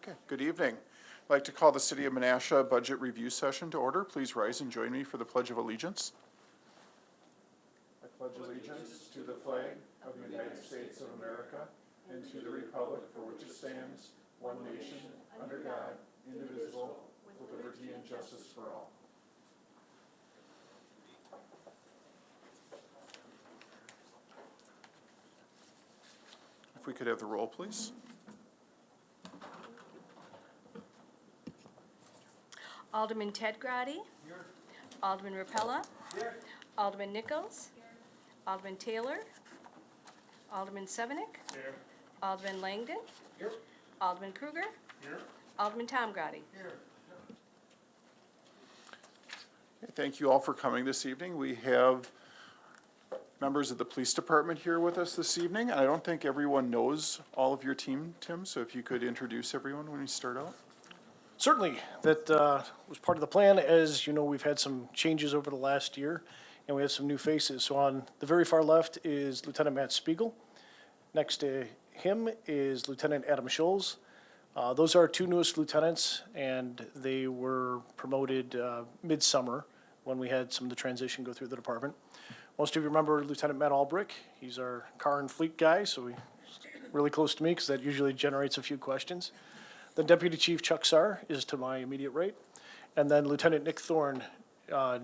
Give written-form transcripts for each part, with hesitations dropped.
Okay, good evening. I'd like to call the City of Menasha Budget Review Session to order. Please rise and join me for the Pledge of Allegiance. I pledge allegiance to the flag of the United States of America and to the republic for which it stands, one nation, under God, indivisible, with liberty and justice for all. If we could have the roll, please. Alderman Ted Grady. Here. Alderman Rapella. Here. Alderman Nichols. Here. Alderman Taylor. Alderman Sevenick. Here. Alderman Langdon. Here. Alderman Kruger. Here. Alderman Tom Grady. Here. Thank you all for coming this evening. We have members of the police department here with us this evening. I don't think everyone knows all of your team, Tim, so if you could introduce everyone when we start out. Certainly, that was part of the plan. As you know, we've had some changes over the last year, and we have some new faces. So on the very far left is Lieutenant Matt Spiegel. Next to him is Lieutenant Adam Scholes. Those are our two newest lieutenants, and they were promoted midsummer when we had some of the transition go through the department. Most of you remember Lieutenant Matt Albrick. He's our car and fleet guy, so he's really close to me because that usually generates a few questions. The Deputy Chief Chuck Sarr is to my immediate right. And then Lieutenant Nick Thorne.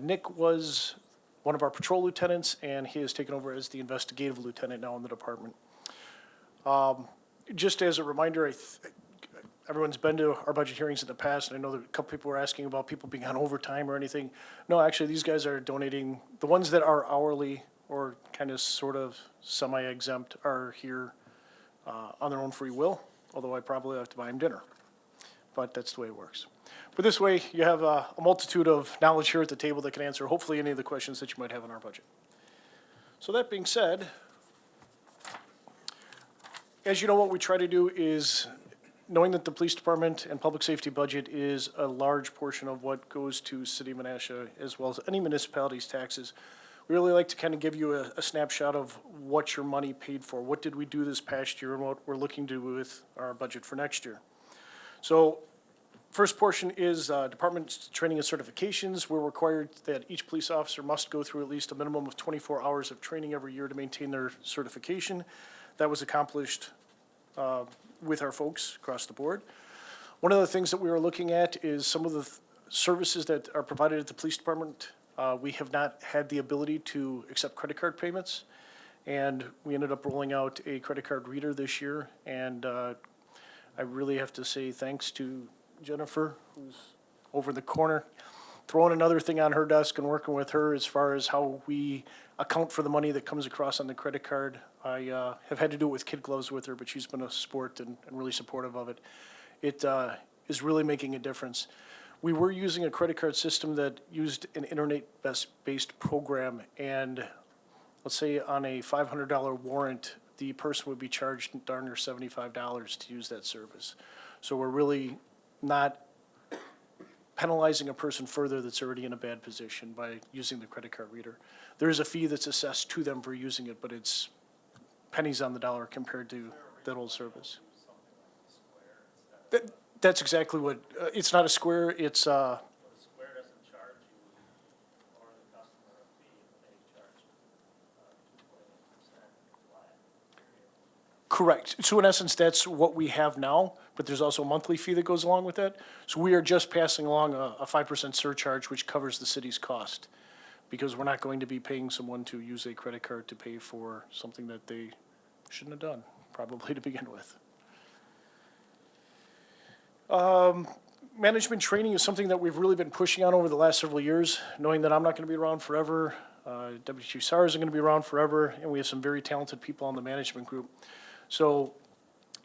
Nick was one of our patrol lieutenants, and he has taken over as the investigative lieutenant now in the department. Just as a reminder, everyone's been to our budget hearings in the past, and I know that a couple people were asking about people being on overtime or anything. No, actually, these guys are donating. The ones that are hourly or kind of sort of semi-exempt are here on their own free will, although I probably have to buy them dinner. But that's the way it works. But this way, you have a multitude of knowledge here at the table that can answer hopefully any of the questions that you might have on our budget. So that being said, as you know, what we try to do is, knowing that the police department and public safety budget is a large portion of what goes to City of Menasha, as well as any municipality's taxes, we really like to kind of give you a snapshot of what your money paid for. What did we do this past year and what we're looking to do with our budget for next year. So first portion is department training and certifications. We're required that each police officer must go through at least a minimum of 24 hours of training every year to maintain their certification. That was accomplished with our folks across the board. One of the things that we were looking at is some of the services that are provided at the police department. We have not had the ability to accept credit card payments, and we ended up rolling out a credit card reader this year. And I really have to say thanks to Jennifer, who's over in the corner, throwing another thing on her desk and working with her as far as how we account for the money that comes across on the credit card. I have had to do it with kid gloves with her, but she's been a sport and really supportive of it. It is really making a difference. We were using a credit card system that used an internet-based program, and let's say on a $500 warrant, the person would be charged darn near $75 to use that service. So we're really not penalizing a person further that's already in a bad position by using the credit card reader. There is a fee that's assessed to them for using it, but it's pennies on the dollar compared to that old service. That's exactly what, it's not a Square, it's The Square doesn't charge you or the customer a fee, they charge 2.8% flat. correct. So in essence, that's what we have now, but there's also a monthly fee that goes along with that. So we are just passing along a 5% surcharge, which covers the city's cost, because we're not going to be paying someone to use a credit card to pay for something that they shouldn't have done, probably to begin with. Management training is something that we've really been pushing on over the last several years, knowing that I'm not going to be around forever. Deputy Chief Sarr isn't going to be around forever, and we have some very talented people on the management group. So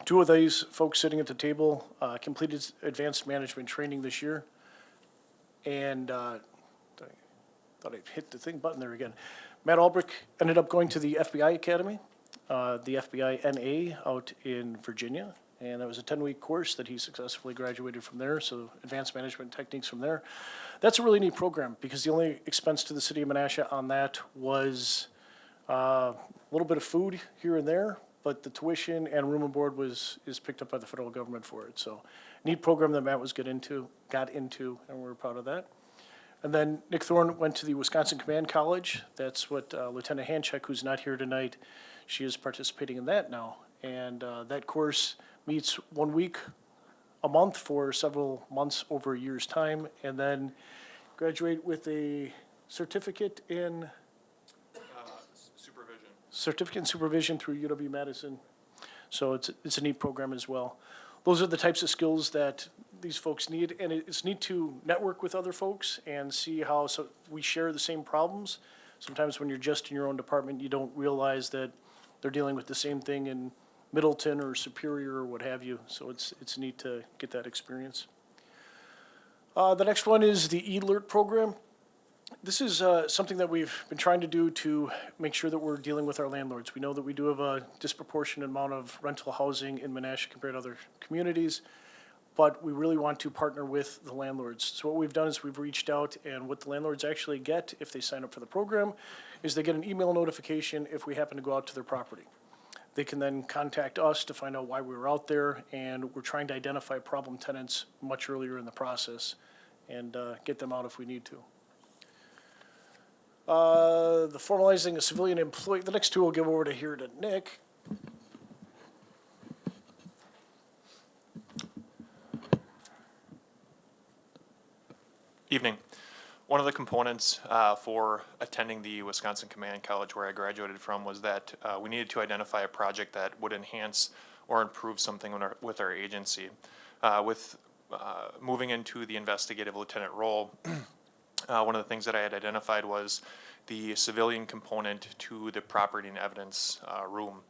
two of these folks sitting at the table completed advanced management training this year. And I thought I'd hit the thing button there again. Matt Albrick ended up going to the FBI Academy, the FBI NA out in Virginia. And that was a 10-week course that he successfully graduated from there, so advanced management techniques from there. That's a really neat program because the only expense to the City of Menasha on that was a little bit of food here and there, but the tuition and room and board is picked up by the federal government for it. So neat program that Matt got into, and we're proud of that. And then Nick Thorne went to the Wisconsin Command College. That's what Lieutenant Hanchek, who's not here tonight, she is participating in that now. And that course meets 1 week a month for several months over a year's time, and then graduate with a certificate in supervision through UW-Madison. So it's a neat program as well. Those are the types of skills that these folks need, and it's neat to network with other folks and see how we share the same problems. Sometimes when you're just in your own department, you don't realize that they're dealing with the same thing in Middleton or Superior or what have you. So it's neat to get that experience. The next one is the eAlert program. This is something that we've been trying to do to make sure that we're dealing with our landlords. We know that we do have a disproportionate amount of rental housing in Menasha compared to other communities, but we really want to partner with the landlords. So what we've done is we've reached out, and what the landlords actually get if they sign up for the program is they get an email notification if we happen to go out to their property. They can then contact us to find out why we were out there, and we're trying to identify problem tenants much earlier in the process and get them out if we need to. The formalizing a civilian employee, the next two I'll give over to Nick. Evening. One of the components for attending the Wisconsin Command College where I graduated from was that we needed to identify a project that would enhance or improve something with our agency. With moving into the investigative lieutenant role, one of the things that I had identified was the civilian component to the property and evidence room.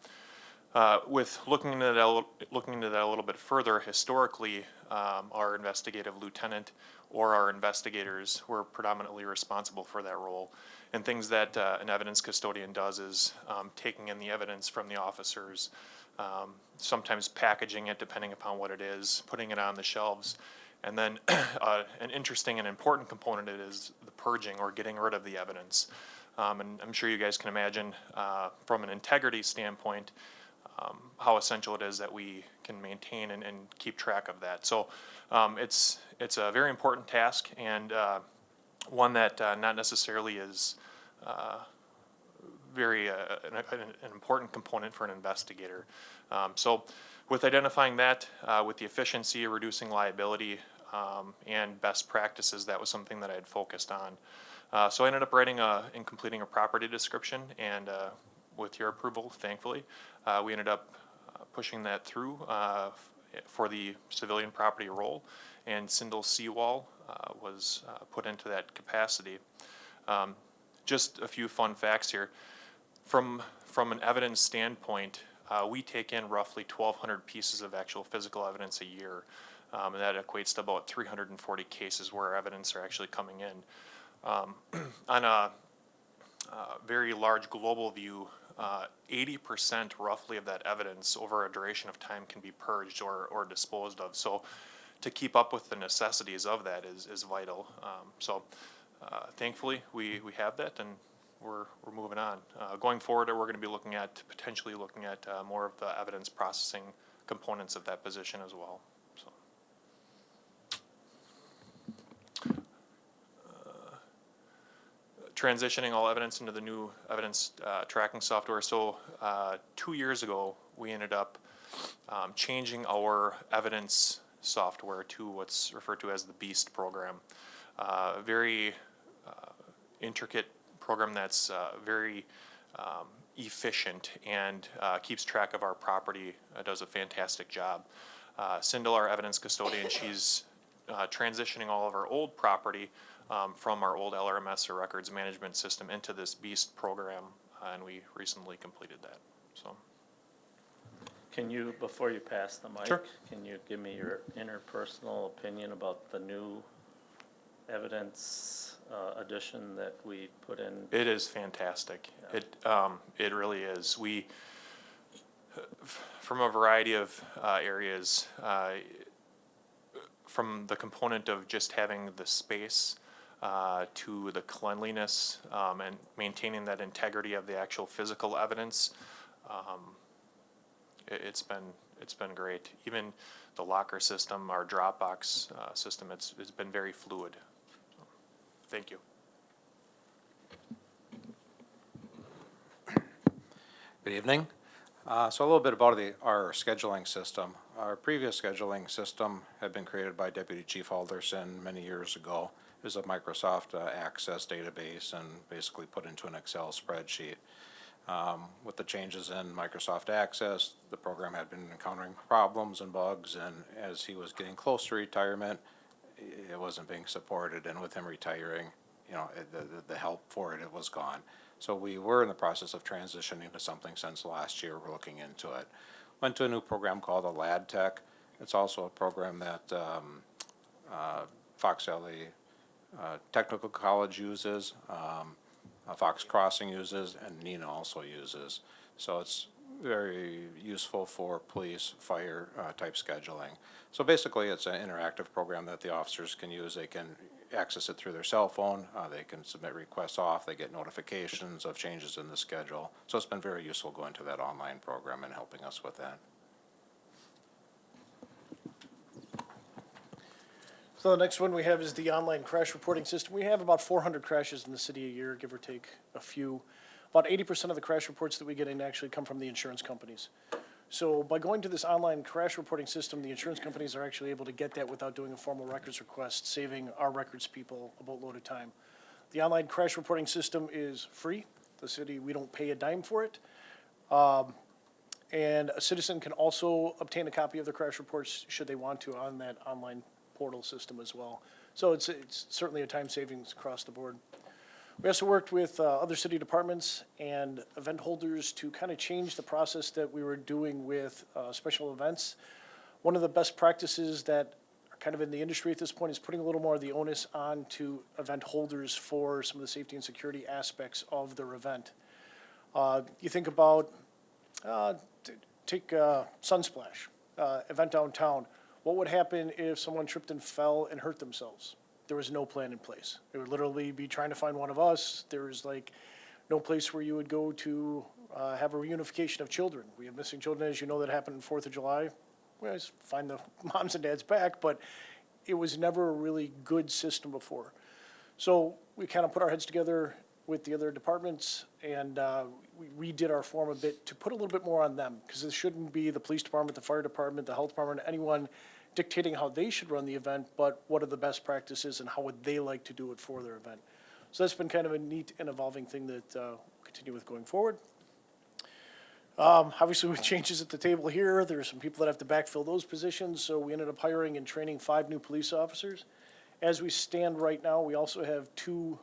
With looking into that a little bit further, historically, our investigative lieutenant or our investigators were predominantly responsible for that role. And things that an evidence custodian does is taking in the evidence from the officers, sometimes packaging it depending upon what it is, putting it on the shelves. And then an interesting and important component is the purging or getting rid of the evidence. And I'm sure you guys can imagine from an integrity standpoint how essential it is that we can maintain and keep track of that. So it's a very important task, and one that not necessarily is very an important component for an investigator. So with identifying that, with the efficiency, reducing liability, and best practices, that was something that I had focused on. So I ended up writing and completing a property description, and with your approval, thankfully, we ended up pushing that through for the civilian property role, and Sindel Seawall was put into that capacity. Just a few fun facts here. From an evidence standpoint, we take in roughly 1,200 pieces of actual physical evidence a year, and that equates to about 340 cases where evidence are actually coming in. On a very large global view, 80% roughly of that evidence over a duration of time can be purged or disposed of. So to keep up with the necessities of that is vital. So thankfully we have that, and we're moving on. Going forward, we're going to be potentially looking at more of the evidence processing components of that position as well. So. Transitioning all evidence into the new evidence tracking software. So 2 years ago, we ended up changing our evidence software to what's referred to as the BEAST program. Very intricate program that's very efficient and keeps track of our property, does a fantastic job. Sindel, our evidence custodian, she's transitioning all of our old property from our old LRMS or records management system into this BEAST program, and we recently completed that. So, Can you, before you pass the mic, Sure. Can you give me your interpersonal opinion about the new evidence addition that we put in? it is fantastic. Yeah. It really is. We, from a variety of areas, from the component of just having the space to the cleanliness and maintaining that integrity of the actual physical evidence. it's been great. Even the locker system, our Dropbox system, it's been very fluid. Thank you. Good evening. So a little bit about our scheduling system. Our previous scheduling system had been created by Deputy Chief Alderson many years ago. It was a Microsoft Access database and basically put into an Excel spreadsheet. With the changes in Microsoft Access, the program had been encountering problems and bugs, and as he was getting close to retirement, it wasn't being supported, and with him retiring, the help for it was gone. So we were in the process of transitioning to something since last year. We're looking into it. Went to a new program called a Lad Tech. It's also a program that Fox Valley Technical College uses, Fox Crossing uses, and Neenah also uses. So it's very useful for police, fire type scheduling. So basically it's an interactive program that the officers can use. They can access it through their cell phone. They can submit requests off. They get notifications of changes in the schedule. So it's been very useful going to that online program and helping us with that. So the next one we have is the online crash reporting system. We have about 400 crashes in the city a year, give or take a few. About 80% of the crash reports that we get in actually come from the insurance companies. So by going to this online crash reporting system, the insurance companies are actually able to get that without doing a formal records request, saving our records people a boatload of time. The online crash reporting system is free. The city, we don't pay a dime for it. And a citizen can also obtain a copy of the crash reports should they want to on that online portal system as well. So it's certainly a time savings across the board. We also worked with other city departments and event holders to kind of change the process that we were doing with special events. One of the best practices that are kind of in the industry at this point is putting a little more of the onus on to event holders for some of the safety and security aspects of their event. You think about, take Sunsplash, event downtown. What would happen if someone tripped and fell and hurt themselves? There was no plan in place. It would literally be trying to find one of us. There's like no place where you would go to have a reunification of children. We have missing children, as you know, that happened on 4th of July. We always find the moms and dads back, but it was never a really good system before. So we kind of put our heads together with the other departments, and we redid our form a bit to put a little bit more on them, because it shouldn't be the police department, the fire department, the health department, anyone dictating how they should run the event, but what are the best practices and how would they like to do it for their event. So that's been kind of a neat and evolving thing that we'll continue with going forward. Obviously, with changes at the table here, there are some people that have to backfill those positions, so we ended up hiring and training 5 new police officers. As we stand right now, we also have 2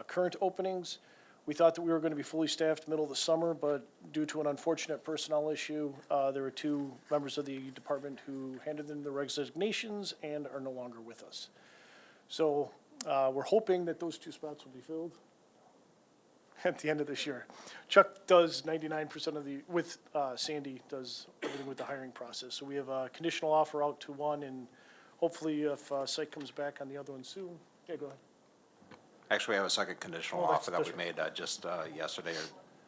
current openings. We thought that we were going to be fully staffed middle of the summer, but due to an unfortunate personnel issue, there were 2 members of the department who handed in their resignations and are no longer with us. So we're hoping that those 2 spots will be filled at the end of this year. Chuck does 99% of the, with Sandy, does everything with the hiring process. So we have a conditional offer out to 1, and hopefully if site comes back on the other one soon. Yeah, go ahead. Actually, we have a second conditional Oh, that's offer that we different. made just yesterday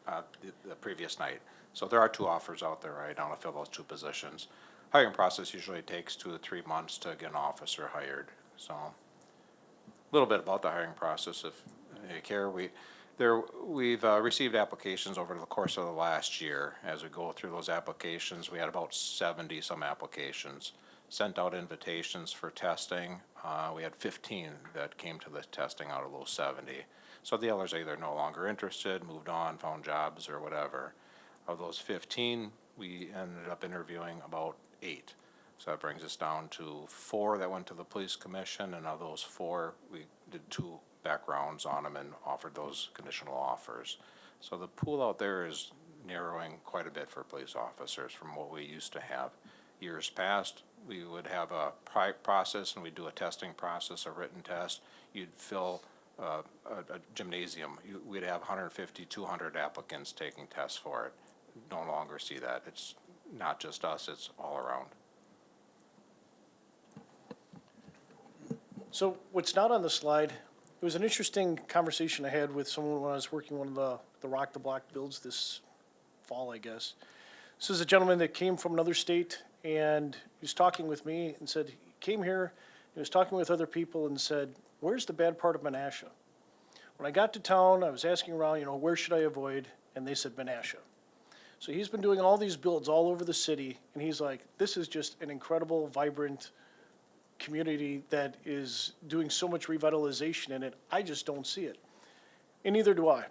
or the previous night. So there are 2 offers out there right now to fill those 2 positions. Hiring process usually takes 2 to 3 months to get an officer hired. So a little bit about the hiring process, if you care. We've received applications over the course of the last year. As we go through those applications, we had about 70 some applications. Sent out invitations for testing. We had 15 that came to the testing out of those 70. So the others are either no longer interested, moved on, found jobs, or whatever. Of those 15, we ended up interviewing about 8. So that brings us down to 4 that went to the police commission, and of those 4, we did 2 backgrounds on them and offered those conditional offers. So the pool out there is narrowing quite a bit for police officers from what we used to have. Years past, we would have a process and we'd do a testing process, a written test. You'd fill a gymnasium. We'd have 150, 200 applicants taking tests for it. No longer see that. It's not just us, it's all around. So what's not on the slide, it was an interesting conversation I had with someone when I was working one of the Rock the Block builds this fall, I guess. This is a gentleman that came from another state, and he was talking with me and said, he came here, he was talking with other people and said, where's the bad part of Menasha? When I got to town, I was asking around, where should I avoid? And they said Menasha. So he's been doing all these builds all over the city, and he's like, this is just an incredible, vibrant community that is doing so much revitalization in it. I just don't see it. And neither do I.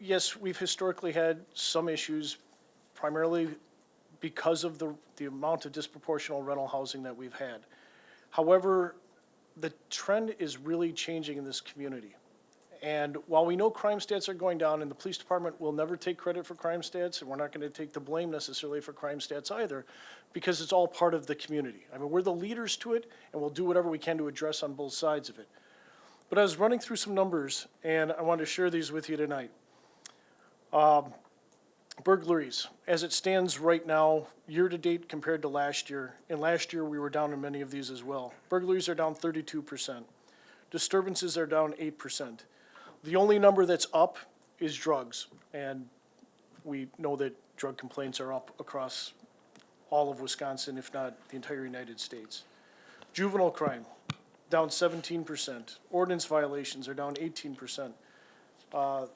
Yes, we've historically had some issues, primarily because of the amount of disproportional rental housing that we've had. However, the trend is really changing in this community. And while we know crime stats are going down, and the police department will never take credit for crime stats, and we're not going to take the blame necessarily for crime stats either, because it's all part of the community. I mean, we're the leaders to it, and we'll do whatever we can to address on both sides of it. But I was running through some numbers, and I wanted to share these with you tonight. Burglaries, as it stands right now, year-to-date compared to last year, and last year we were down in many of these as well. Burglaries are down 32%. Disturbances are down 8%. The only number that's up is drugs, and we know that drug complaints are up across all of Wisconsin, if not the entire United States. Juvenile crime, down 17%. Ordinance violations are down 18%.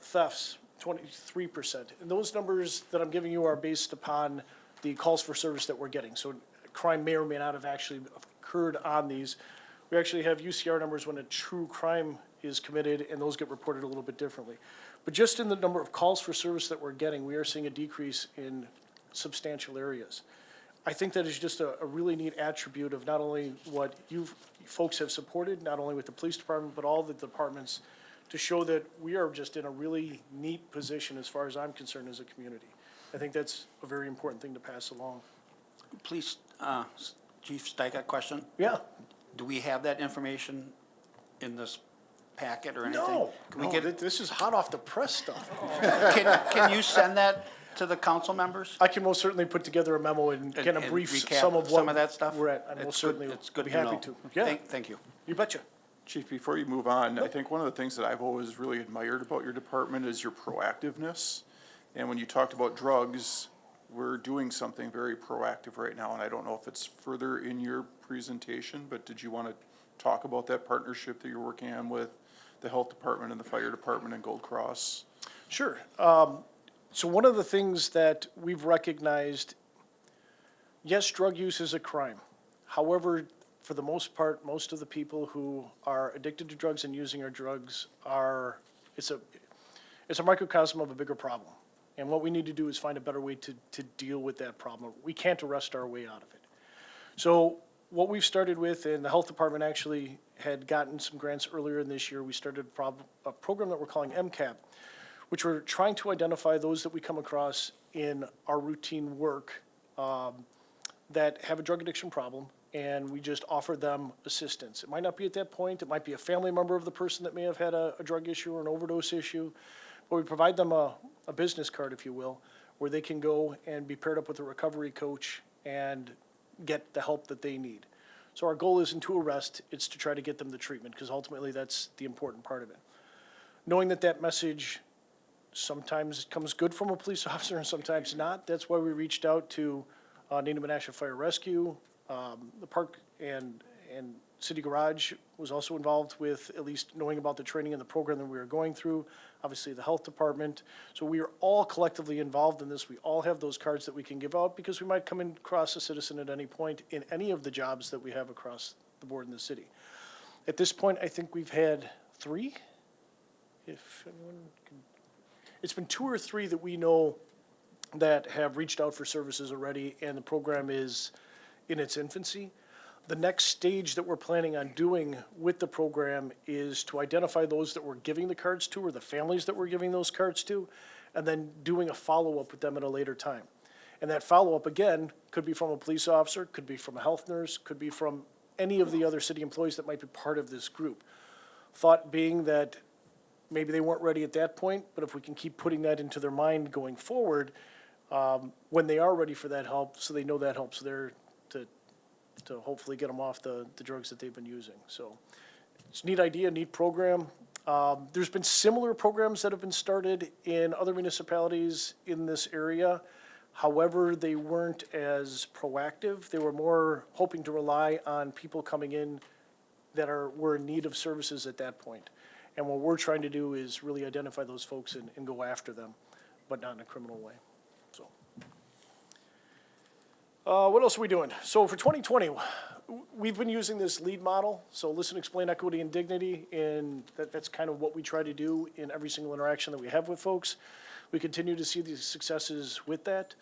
Thefts, 23%. And those numbers that I'm giving you are based upon the calls for service that we're getting. So crime may or may not have actually occurred on these. We actually have UCR numbers when a true crime is committed, and those get reported a little bit differently. But just in the number of calls for service that we're getting, we are seeing a decrease in substantial areas. I think that is just a really neat attribute of not only what you folks have supported, not only with the police department, but all the departments, to show that we are just in a really neat position as far as I'm concerned as a community. I think that's a very important thing to pass along. Please, Chief Sticha, question. Yeah. Do we have that information in this packet or anything? No, Can we no, get, this is hot off the press stuff. can you send that to the council members? I can most certainly put together a memo and kind of and brief recap some of what some of that stuff? we're at. I most It's certainly good, it's good be to happy know. to. Yeah, Thank you. you betcha. Chief, before you move on, I think one of the things that I've always really admired about your department is your proactiveness. And when you talked about drugs, we're doing something very proactive right now, and I don't know if it's further in your presentation, but did you want to talk about that partnership that you're working on with the health department and the fire department and Gold Cross? Sure. So one of the things that we've recognized, yes, drug use is a crime. However, for the most part, most of the people who are addicted to drugs and using our drugs it's a microcosm of a bigger problem. And what we need to do is find a better way to deal with that problem. We can't arrest our way out of it. So what we've started with, and the health department actually had gotten some grants earlier in this year, we started a program that we're calling MCAP, which we're trying to identify those that we come across in our routine work that have a drug addiction problem, and we just offer them assistance. It might not be at that point, it might be a family member of the person that may have had a drug issue or an overdose issue, but we provide them a business card, if you will, where they can go and be paired up with a recovery coach and get the help that they need. So our goal isn't to arrest, it's to try to get them the treatment, because ultimately that's the important part of it. Knowing that message sometimes comes good from a police officer and sometimes not, that's why we reached out to Neenah Menasha Fire Rescue, the park and City Garage was also involved with at least knowing about the training and the program that we were going through, obviously the health department. So we are all collectively involved in this. We all have those cards that we can give out because we might come across a citizen at any point in any of the jobs that we have across the board in the city. At this point, I think we've had 3. If anyone can, it's been 2 or 3 that we know that have reached out for services already, and the program is in its infancy. The next stage that we're planning on doing with the program is to identify those that we're giving the cards to or the families that we're giving those cards to, and then doing a follow-up with them at a later time. And that follow-up, again, could be from a police officer, could be from a health nurse, could be from any of the other city employees that might be part of this group. Thought being that maybe they weren't ready at that point, but if we can keep putting that into their mind going forward, when they are ready for that help, so they know that help's there to hopefully get them off the drugs that they've been using. So it's a neat idea, neat program. There's been similar programs that have been started in other municipalities in this area. However, they weren't as proactive. They were more hoping to rely on people coming in that were in need of services at that point. And what we're trying to do is really identify those folks and go after them, but not in a criminal way, so. What else are we doing? So for 2020, we've been using this LEAD model, so listen, explain, equity, and dignity, and that's kind of what we try to do in every single interaction that we have with folks. We continue to see these successes with that.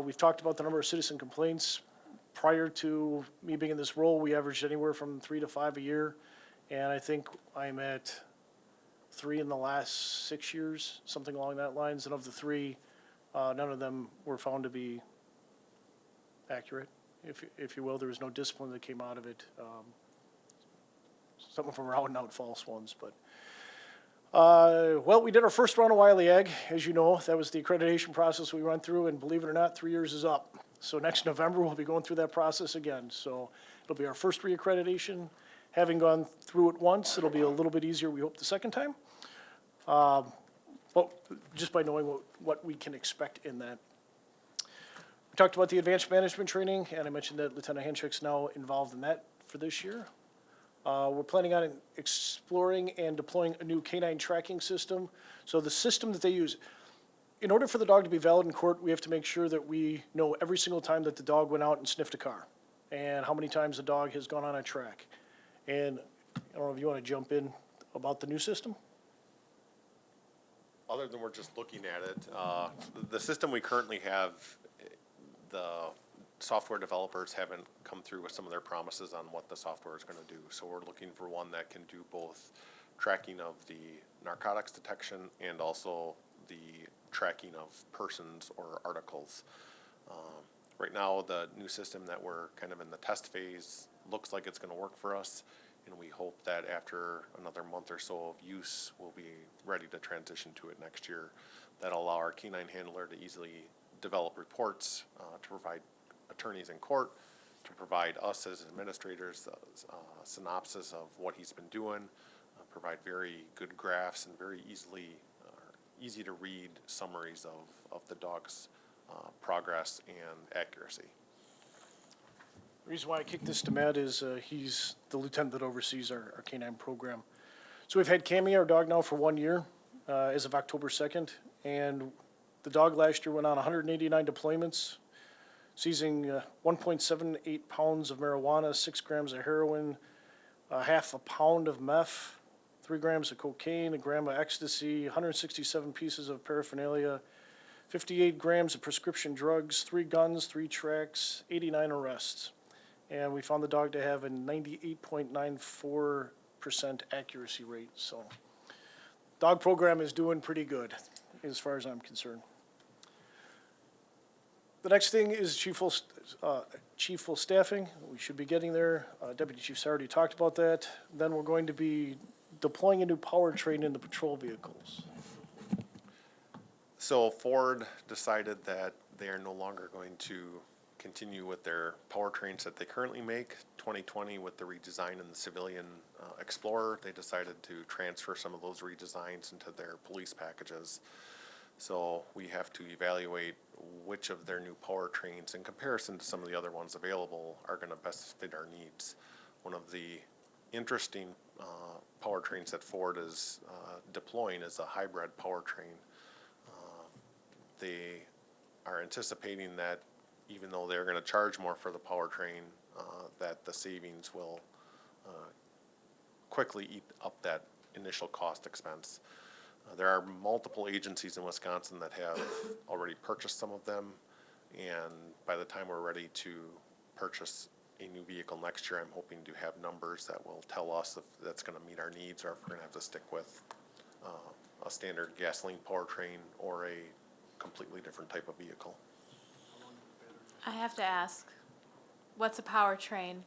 We've talked about the number of citizen complaints. Prior to me being in this role, we averaged anywhere from 3 to 5 a year, and I think I'm at 3 in the last 6 years, something along that lines, and of the 3, none of them were found to be accurate, if you will. There was no discipline that came out of it. Some of them were out and out false ones, but. Well, we did our first round of Wiley Ag, as you know. That was the accreditation process we went through, and believe it or not, 3 years is up. So next November, we'll be going through that process again. So it'll be our first reaccreditation. Having gone through it once, it'll be a little bit easier, we hope, the second time. But just by knowing what we can expect in that. We talked about the advanced management training, and I mentioned that Lieutenant Hanchek's now involved in that for this year. We're planning on exploring and deploying a new canine tracking system. So the system that they use, in order for the dog to be valid in court, we have to make sure that we know every single time that the dog went out and sniffed a car, and how many times the dog has gone on a track. And I don't know if you want to jump in about the new system? Other than we're just looking at it, the system we currently have, the software developers haven't come through with some of their promises on what the software is going to do. So we're looking for one that can do both tracking of the narcotics detection and also the tracking of persons or articles. Right now, the new system that we're kind of in the test phase looks like it's going to work for us, and we hope that after another month or so of use, we'll be ready to transition to it next year. That'll allow our canine handler to easily develop reports to provide attorneys in court, to provide us as administrators a synopsis of what he's been doing, provide very good graphs and very easy to read summaries of the dog's progress and accuracy. The reason why I kicked this to Matt is he's the lieutenant that oversees our canine program. So we've had Cammy, our dog, now for 1 year as of October 2nd, and the dog last year went on 189 deployments, seizing 1.78 pounds of marijuana, 6 grams of heroin, half a pound of meth, 3 grams of cocaine, 1 gram of ecstasy, 167 pieces of paraphernalia, 58 grams of prescription drugs, 3 guns, 3 tracks, 89 arrests. And we found the dog to have a 98.94% accuracy rate. So dog program is doing pretty good as far as I'm concerned. The next thing is chief full staffing. We should be getting there. Deputy Chief's already talked about that. Then we're going to be deploying a new powertrain in the patrol vehicles. So Ford decided that they are no longer going to continue with their powertrains that they currently make. 2020, with the redesign in the civilian Explorer, they decided to transfer some of those redesigns into their police packages. So we have to evaluate which of their new powertrains, in comparison to some of the other ones available, are going to best fit our needs. One of the interesting powertrains that Ford is deploying is a hybrid powertrain. They are anticipating that even though they're going to charge more for the powertrain, that the savings will quickly eat up that initial cost expense. There are multiple agencies in Wisconsin that have already purchased some of them, and by the time we're ready to purchase a new vehicle next year, I'm hoping to have numbers that will tell us if that's going to meet our needs or if we're going to have to stick with a standard gasoline powertrain or a completely different type of vehicle. I have to ask, what's a powertrain?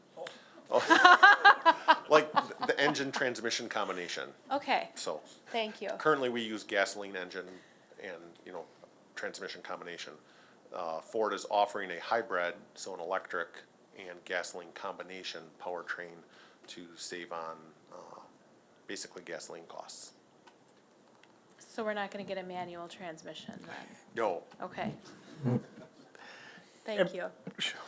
Like the engine transmission combination. Okay, So thank you. currently we use gasoline engine and, transmission combination. Ford is offering a hybrid, so an electric and gasoline combination powertrain to save on basically gasoline costs. So we're not gonna get a manual transmission then? No, Okay, Thank you.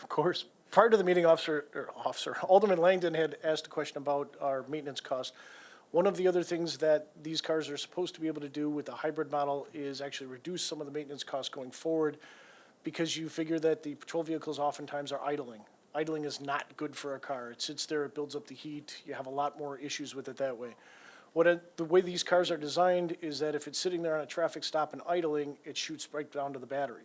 Of course. Prior to the meeting, Alderman Langdon had asked a question about our maintenance costs. One of the other things that these cars are supposed to be able to do with the hybrid model is actually reduce some of the maintenance costs going forward, because you figure that the patrol vehicles oftentimes are idling. Idling is not good for a car. It sits there, it builds up the heat, you have a lot more issues with it that way. The way these cars are designed is that if it's sitting there on a traffic stop and idling, it shoots right down to the battery.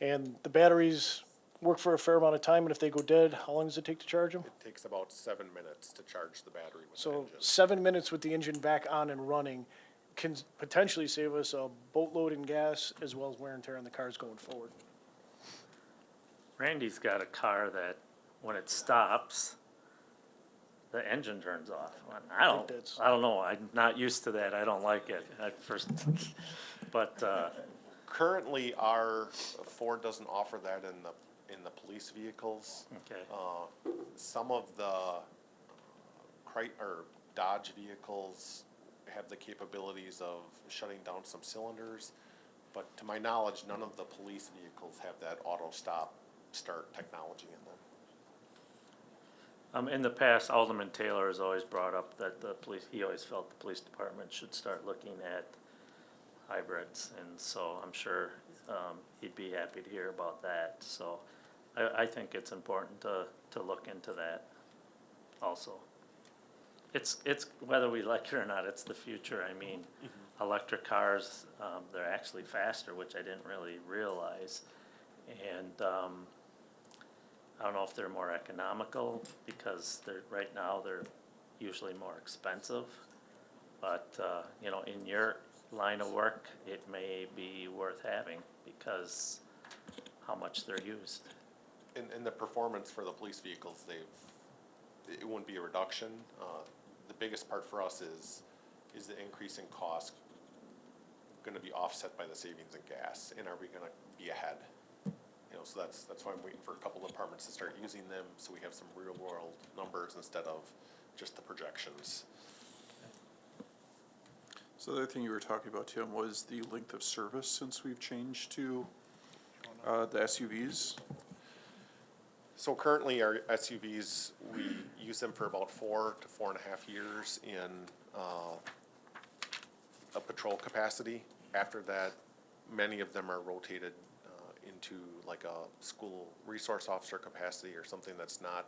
And the batteries work for a fair amount of time, and if they go dead, how long does it take to charge them? It takes about 7 minutes to charge the battery with the So engine. 7 minutes with the engine back on and running can potentially save us a boatload in gas as well as wear and tear on the cars going forward. Randy's got a car that when it stops, the engine turns off. I don't know, I'm not used to that, I don't like it at first, but, Currently, our Ford doesn't offer that in the police vehicles. okay. Some of the Dodge vehicles have the capabilities of shutting down some cylinders, but to my knowledge, none of the police vehicles have that auto start technology in them. In the past, Alderman Taylor has always brought up that he always felt the police department should start looking at hybrids, and so I'm sure, he'd be happy to hear about that, so I think it's important to look into that also. It's, whether we like it or not, it's the future, I mean, electric cars, they're actually faster, which I didn't really realize, and, I don't know if they're more economical, because right now they're usually more expensive. But, you know, in your line of work, it may be worth having, because how much they're used. In the performance for the police vehicles, it wouldn't be a reduction. The biggest part for us is the increase in cost gonna be offset by the savings in gas, and are we gonna be ahead? You know, so that's why I'm waiting for a couple of departments to start using them, so we have some real world numbers instead of just the projections. So the other thing you were talking about, Tim, was the length of service since we've changed to the SUVs. So currently, our SUVs, we use them for about 4 to 4.5 years in a patrol capacity. After that, many of them are rotated into like a school resource officer capacity or something that's not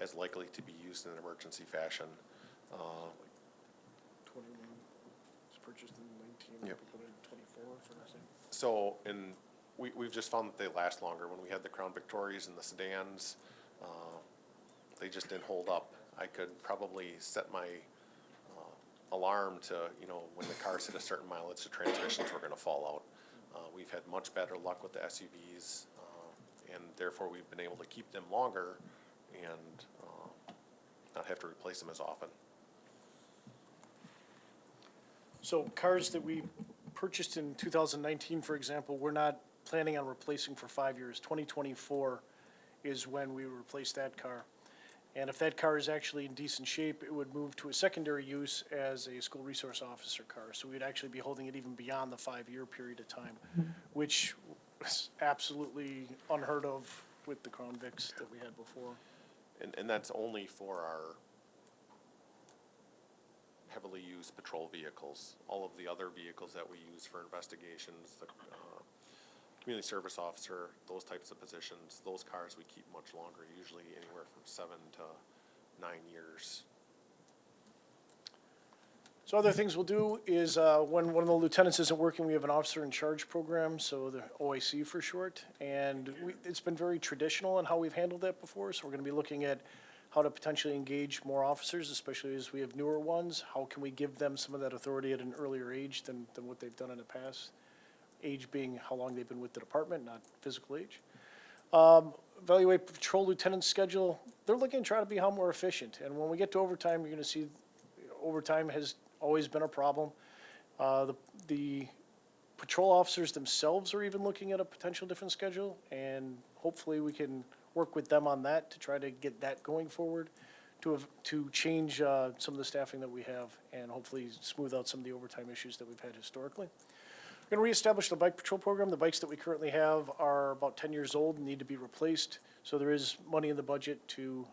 as likely to be used in an emergency fashion. 21, it's purchased in 19, Yep. we put it in 24, for example. So, we've just found that they last longer. When we had the Crown Victorias and the sedans, they just didn't hold up. I could probably set my alarm to, you know, when the cars hit a certain mileage, the transmissions were gonna fall out. We've had much better luck with the SUVs, and therefore we've been able to keep them longer and not have to replace them as often. So cars that we purchased in 2019, for example, we're not planning on replacing for 5 years. 2024 is when we replace that car. And if that car is actually in decent shape, it would move to a secondary use as a school resource officer car. So we'd actually be holding it even beyond the 5-year period of time, which was absolutely unheard of with the Crown Vics that we had before. And that's only for our heavily used patrol vehicles. All of the other vehicles that we use for investigations, the community service officer, those types of positions, those cars we keep much longer, usually anywhere from 7 to 9 years. So other things we'll do is, when one of the lieutenants isn't working, we have an officer in charge program, so the OIC for short. And it's been very traditional in how we've handled that before, so we're gonna be looking at how to potentially engage more officers, especially as we have newer ones. How can we give them some of that authority at an earlier age than what they've done in the past? Age being how long they've been with the department, not physical age. Evaluate patrol lieutenant's schedule. They're looking to try to be how more efficient. And when we get to overtime, you're gonna see overtime has always been a problem. The patrol officers themselves are even looking at a potential different schedule, and hopefully we can work with them on that to try to get that going forward, to change some of the staffing that we have and hopefully smooth out some of the overtime issues that we've had historically. We're gonna reestablish the bike patrol program. The bikes that we currently have are about 10 years old and need to be replaced. So there is money in the budget to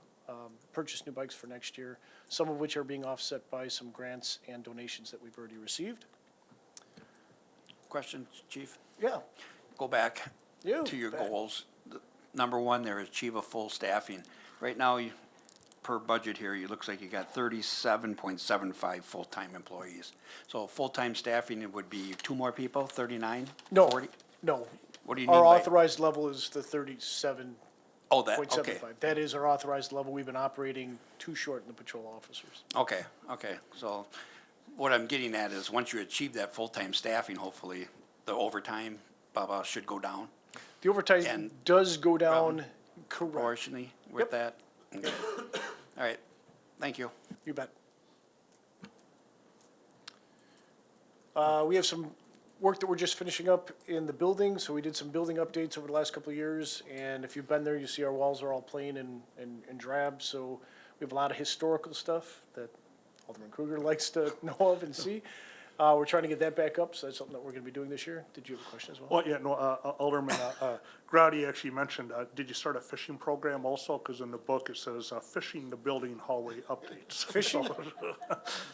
purchase new bikes for next year, some of which are being offset by some grants and donations that we've already received. Question, Chief? Yeah. Go back You to your bet. goals. Number one, there is achieve a full staffing. Right now, per budget here, it looks like you got 37.75 full-time employees. So full-time staffing, it would be 2 more people, 39? No, 40? no. What do you Our mean by? authorized level is the 37.75. Oh, that, okay, That is our authorized level. We've been operating too short in the patrol officers. okay. So what I'm getting at is, once you achieve that full-time staffing, hopefully, the overtime, should go down The overtime And- does go down, correct. proportionally with that. Okay. All right, thank you. You bet. We have some work that we're just finishing up in the building, so we did some building updates over the last couple of years, and if you've been there, you see our walls are all plain and drab, so we have a lot of historical stuff that Alderman Kruger likes to know of and see. We're trying to get that back up, so that's something that we're gonna be doing this year. Did you have a question as well? Well, yeah, no, Alderman, Grady actually mentioned, did you start a fishing program also? Because in the book it says, fishing the building hallway updates. Fishing?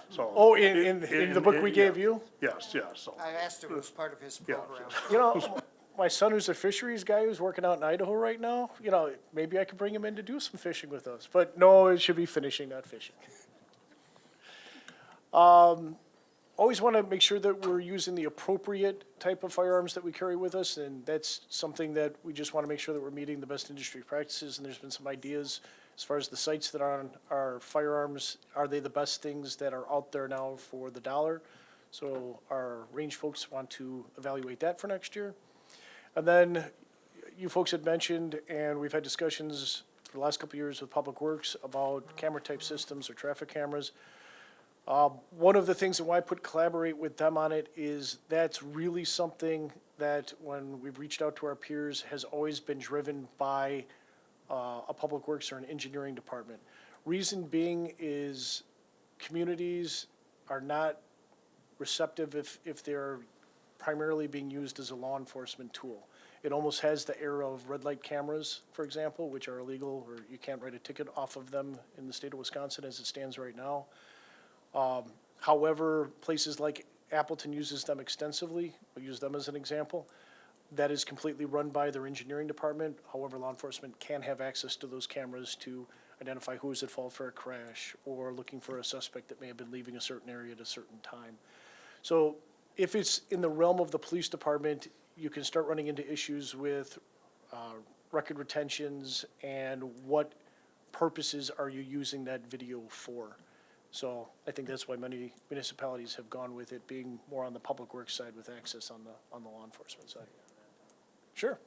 So. Oh, in the book we gave yeah. you? Yes, yeah, so, I asked if it was part of his yeah. program. You know, my son who's a fisheries guy who's working out in Idaho right now, you know, maybe I could bring him in to do some fishing with us. But no, it should be finishing, not fishing. Always want to make sure that we're using the appropriate type of firearms that we carry with us, and that's something that we just want to make sure that we're meeting the best industry practices, and there's been some ideas as far as the sights that are on our firearms, are they the best things that are out there now for the dollar? So our range folks want to evaluate that for next year. And then you folks had mentioned, and we've had discussions for the last couple of years with Public Works about camera-type systems or traffic cameras. One of the things and why I put collaborate with them on it is that's really something that when we've reached out to our peers has always been driven by a Public Works or an engineering department. Reason being is communities are not receptive if they're primarily being used as a law enforcement tool. It almost has the air of red light cameras, for example, which are illegal, or you can't write a ticket off of them in the state of Wisconsin as it stands right now. However, places like Appleton uses them extensively. We'll use them as an example. That is completely run by their engineering department. However, law enforcement can have access to those cameras to identify who is at fault for a crash or looking for a suspect that may have been leaving a certain area at a certain time. So if it's in the realm of the police department, you can start running into issues with record retentions and what purposes are you using that video for. So I think that's why many municipalities have gone with it being more on the public works side with access on the law enforcement side. Sure.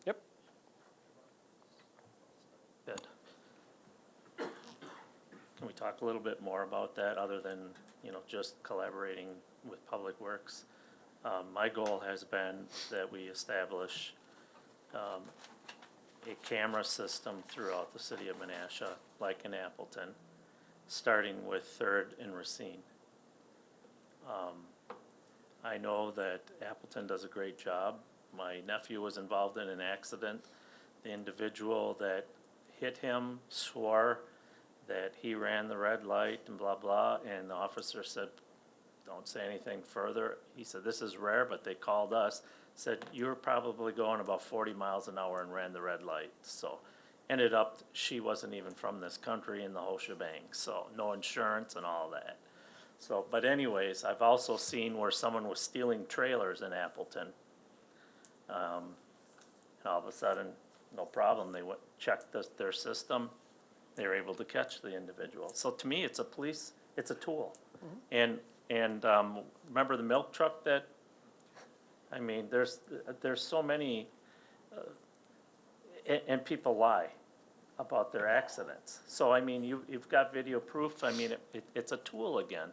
Yep. Good. Can we talk a little bit more about that, other than, you know, just collaborating with Public Works? My goal has been that we establish a camera system throughout the city of Menasha, like in Appleton, starting with Third and Racine. I know that Appleton does a great job. My nephew was involved in an accident. The individual that hit him swore that he ran the red light and blah, blah, and the officer said, don't say anything further. He said, this is rare, but they called us, said, you were probably going about 40 miles an hour and ran the red light. So ended up, she wasn't even from this country and the whole shebang, so no insurance and all that. So, but anyways, I've also seen where someone was stealing trailers in Appleton. And all of a sudden, no problem, they went, checked their system, they were able to catch the individual. So to me, it's a tool. And remember the milk truck that, I mean, there's so many, and people lie about their accidents. So, I mean, you've got video proof, I mean, it's a tool again.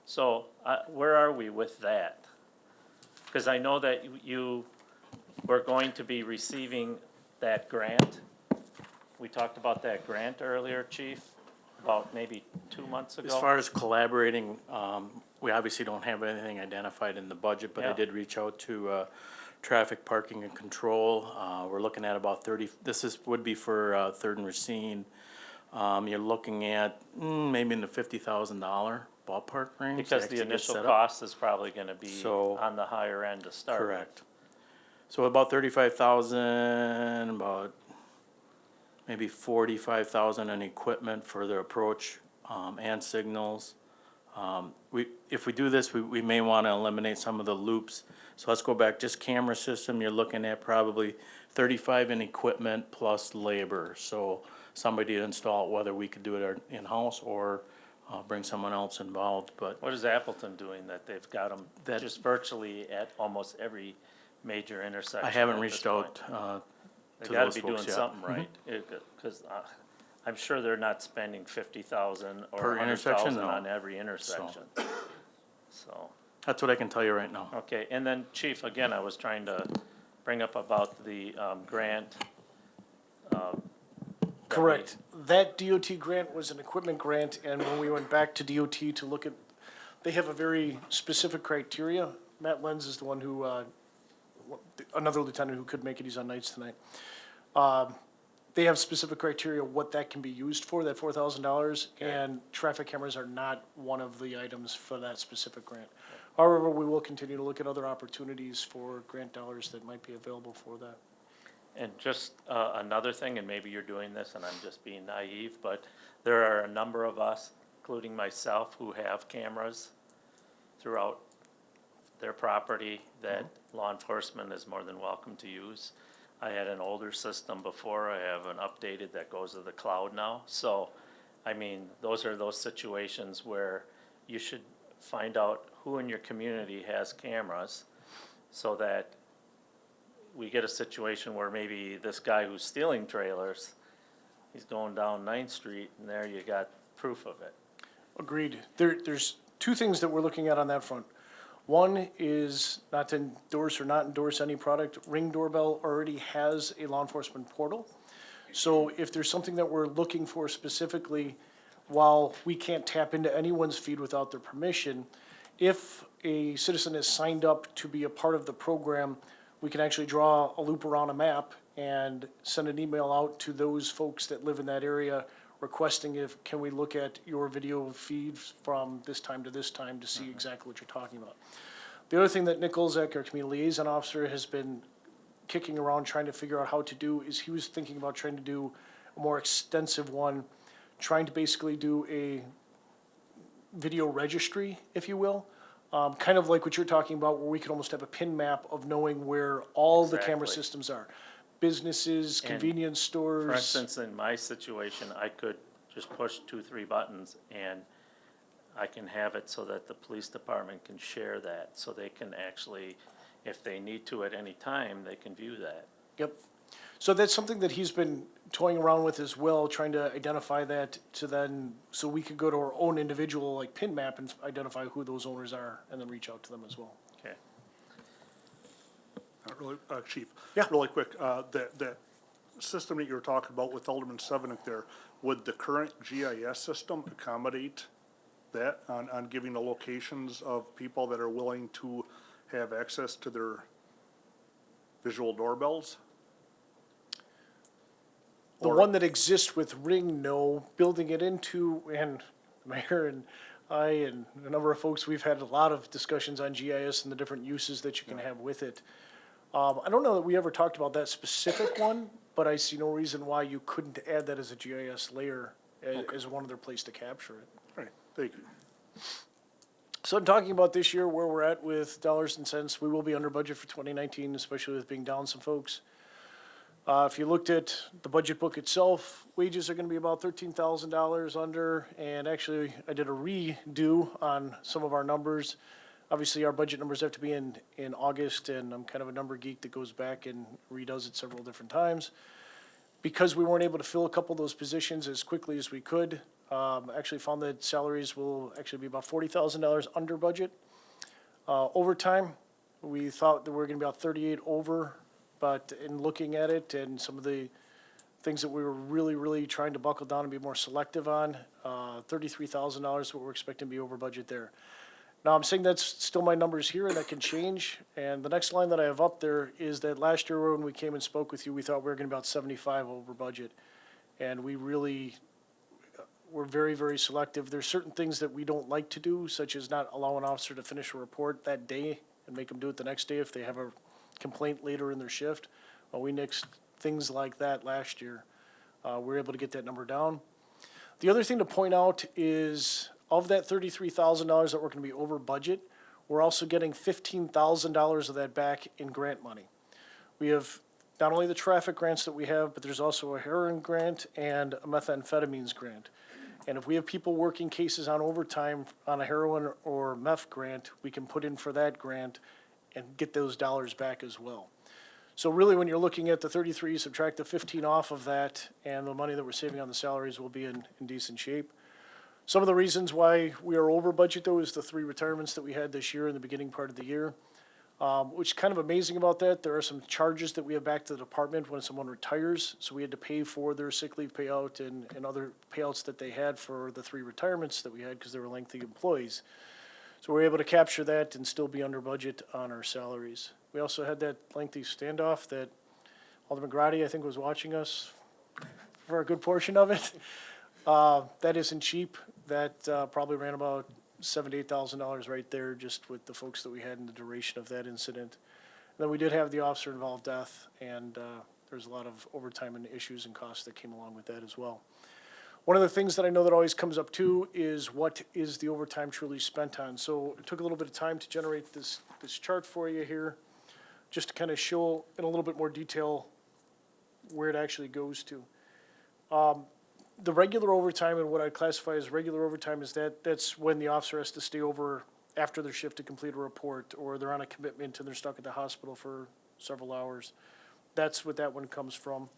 So, where are we with that? Because I know that you were going to be receiving that grant. We talked about that grant earlier, Chief, about maybe 2 months ago. As far as collaborating we obviously don't have anything identified in the budget, but I Yeah. did reach out to traffic, parking, and control. We're looking at about 30, would be for Third and Racine. You're looking at maybe in the $50,000 ballpark range. to Because actually the get initial set up. cost is probably gonna be So- on the higher end to start with. Correct. So about 35,000, about maybe 45,000 in equipment for their approach, and signals. If we do this, we may wanna eliminate some of the loops. So let's go back, just camera system, you're looking at probably 35 in equipment plus labor. So somebody to install it, whether we could do it in-house or, bring someone else involved, but What is Appleton doing that they've got them That- just virtually at almost every major intersection I haven't at reached this point? out, They to gotta those be folks doing yet. something right, cause I'm sure they're not spending 50,000 or Per intersection? 100,000 No. on every intersection. So, That's what I can tell you right now. okay, and then Chief, again, I was trying to bring up about the, grant. that we- Correct. That DOT grant was an equipment grant, and when we went back to DOT to look at, they have a very specific criteria. Matt Lenz is the one who, another lieutenant who could make it, he's on nights tonight. They have specific criteria what that can be used for, that $4,000, and traffic cameras are not one of the items for that specific grant. However, we will continue to look at other opportunities for grant dollars that might be available for that. And just another thing, and maybe you're doing this and I'm just being naive, but there are a number of us, including myself, who have cameras throughout their property that law enforcement is more than welcome to use. I had an older system before, I have an updated that goes to the cloud now. So, I mean, those are those situations where you should find out who in your community has cameras so that we get a situation where maybe this guy who's stealing trailers, he's going down 9th Street and there you got proof of it. Agreed. There's two things that we're looking at on that front. One is not to endorse or not endorse any product. Ring Doorbell already has a law enforcement portal. So if there's something that we're looking for specifically, while we can't tap into anyone's feed without their permission, if a citizen is signed up to be a part of the program, we can actually draw a loop around a map and send an email out to those folks that live in that area requesting can we look at your video feeds from this time to this time to see exactly what you're talking about. The other thing that Nick Olzak, our community liaison officer, has been kicking around trying to figure out how to do is he was thinking about trying to do a more extensive one, trying to basically do a video registry, if you will. Kind of like what you're talking about, where we could almost have a pin map of knowing where all the camera Exactly. systems are. Businesses, And convenience stores. For instance, in my situation, I could just push 2-3 buttons and I can have it so that the police department can share that, so they can actually, if they need to at any time, they can view that. Yep. So that's something that he's been toying around with as well, trying to identify that to then, so we could go to our own individual like pin map and identify who those owners are and then reach out to them as well. Okay. Really, Chief? Yeah. Really quick, that system that you were talking about with Alderman Sevenick there, would the current GIS system accommodate that on giving the locations of people that are willing to have access to their visual doorbells? The Or- one that exists with Ring, no. Building it into, and the Mayor and I and a number of folks, we've had a lot of discussions on GIS and the different uses that you can have with it. I don't know that we ever talked about that specific one, but I see no reason why you couldn't add that as a GIS layer as one other place to capture it. All right, thank you. So in talking about this year, where we're at with dollars and cents, we will be under budget for 2019, especially with being down some folks. If you looked at the budget book itself, wages are gonna be about $13,000 under, and actually, I did a redo on some of our numbers. Obviously, our budget numbers have to be in August, and I'm kind of a number geek that goes back and redoes it several different times. Because we weren't able to fill a couple of those positions as quickly as we could, actually found that salaries will actually be about $40,000 under budget. Overtime, we thought that we were gonna be about 38 over, but in looking at it and some of the things that we were really, really trying to buckle down and be more selective on, $33,000 is what we're expecting to be over budget there. Now, I'm saying that's still my numbers here, and that can change. And the next line that I have up there is that last year when we came and spoke with you, we thought we were gonna be about 75 over budget. And we really, we're very, very selective. There's certain things that we don't like to do, such as not allow an officer to finish a report that day and make them do it the next day if they have a complaint later in their shift. Well, we nixed things like that last year. We were able to get that number down. The other thing to point out is of that $33,000 that we're gonna be over budget, we're also getting $15,000 of that back in grant money. We have not only the traffic grants that we have, but there's also a heroin grant and a methamphetamines grant. And if we have people working cases on overtime on a heroin or meth grant, we can put in for that grant and get those dollars back as well. So really, when you're looking at the 33, subtract the 15 off of that, and the money that we're saving on the salaries will be in decent shape. Some of the reasons why we are over budget, though, is the 3 retirements that we had this year in the beginning part of the year. Which is kind of amazing about that, there are some charges that we have back to the department when someone retires. So we had to pay for their sick leave payout and other payouts that they had for the 3 retirements that we had because they were lengthy employees. So we were able to capture that and still be under budget on our salaries. We also had that lengthy standoff that Alderman Grady, I think, was watching us for a good portion of it. That isn't cheap. That probably ran about $7,000 to $8,000 right there, just with the folks that we had in the duration of that incident. And then we did have the officer-involved death, and there's a lot of overtime and issues and costs that came along with that as well. One of the things that I know that always comes up too is what is the overtime truly spent on? So it took a little bit of time to generate this chart for you here, just to kind of show in a little bit more detail where it actually goes to. The regular overtime, and what I classify as regular overtime, is that's when the officer has to stay over after their shift to complete a report, or they're on a commitment and they're stuck at the hospital for several hours. That's what that one comes from.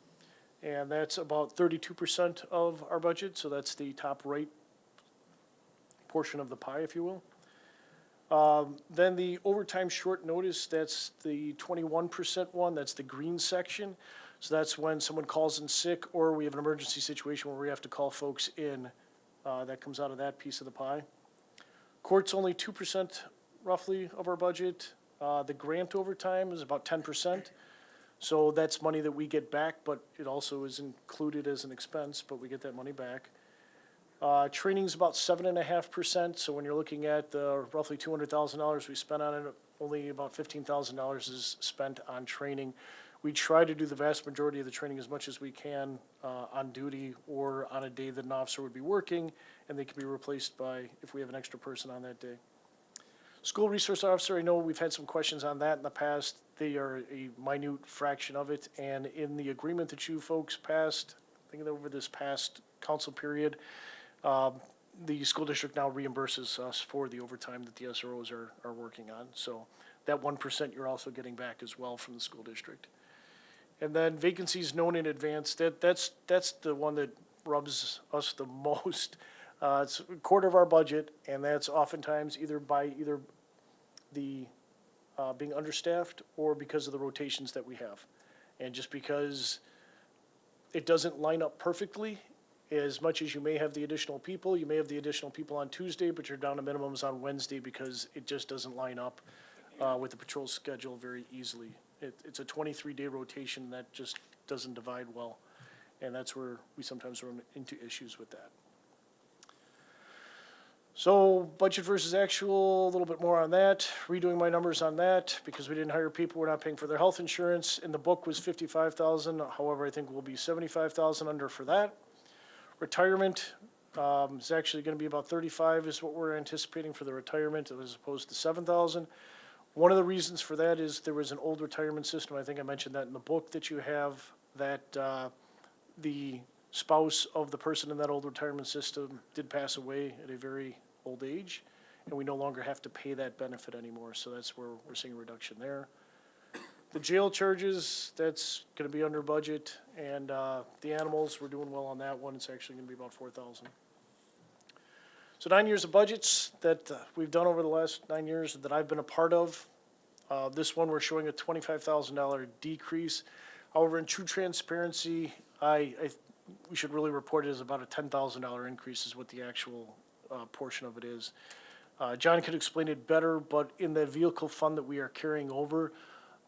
And that's about 32% of our budget, so that's the top right portion of the pie, if you will. Then the overtime short notice, that's the 21% one, that's the green section. So that's when someone calls in sick, or we have an emergency situation where we have to call folks in. That comes out of that piece of the pie. Court's only 2% roughly of our budget. The grant overtime is about 10%. So that's money that we get back, but it also is included as an expense, but we get that money back. Training's about 7.5%. So when you're looking at roughly $200,000 we spent on it, only about $15,000 is spent on training. We try to do the vast majority of the training as much as we can on duty or on a day that an officer would be working, and they can be replaced by, if we have an extra person on that day. School resource officer, I know we've had some questions on that in the past. They are a minute fraction of it, and in the agreement that you folks passed, I think over this past council period, the school district now reimburses us for the overtime that the SROs are working on. So that 1% you're also getting back as well from the school district. And then vacancies known in advance, that's the one that rubs us the most. It's a quarter of our budget, and that's oftentimes either the being understaffed or because of the rotations that we have. And just because it doesn't line up perfectly, as much as you may have the additional people, you may have the additional people on Tuesday, but you're down to minimums on Wednesday because it just doesn't line up with the patrol schedule very easily. It's a 23-day rotation that just doesn't divide well, and that's where we sometimes run into issues with that. So budget versus actual, a little bit more on that. Redoing my numbers on that because we didn't hire people, we're not paying for their health insurance. In the book was $55,000. However, I think we'll be $75,000 under for that. Retirement is actually going to be about 35 is what we're anticipating for the retirement as opposed to 7,000. One of the reasons for that is there was an old retirement system. I think I mentioned that in the book that you have, that the spouse of the person in that old retirement system did pass away at a very old age, and we no longer have to pay that benefit anymore. So that's where we're seeing a reduction there. The jail charges, that's going to be under budget, and the animals, we're doing well on that one. It's actually going to be about 4,000. So 9 years of budgets that we've done over the last 9 years that I've been a part of. This one, we're showing a $25,000 decrease. However, in true transparency, we should really report it as about a $10,000 increase is what the actual portion of it is. John could explain it better, but in the vehicle fund that we are carrying over,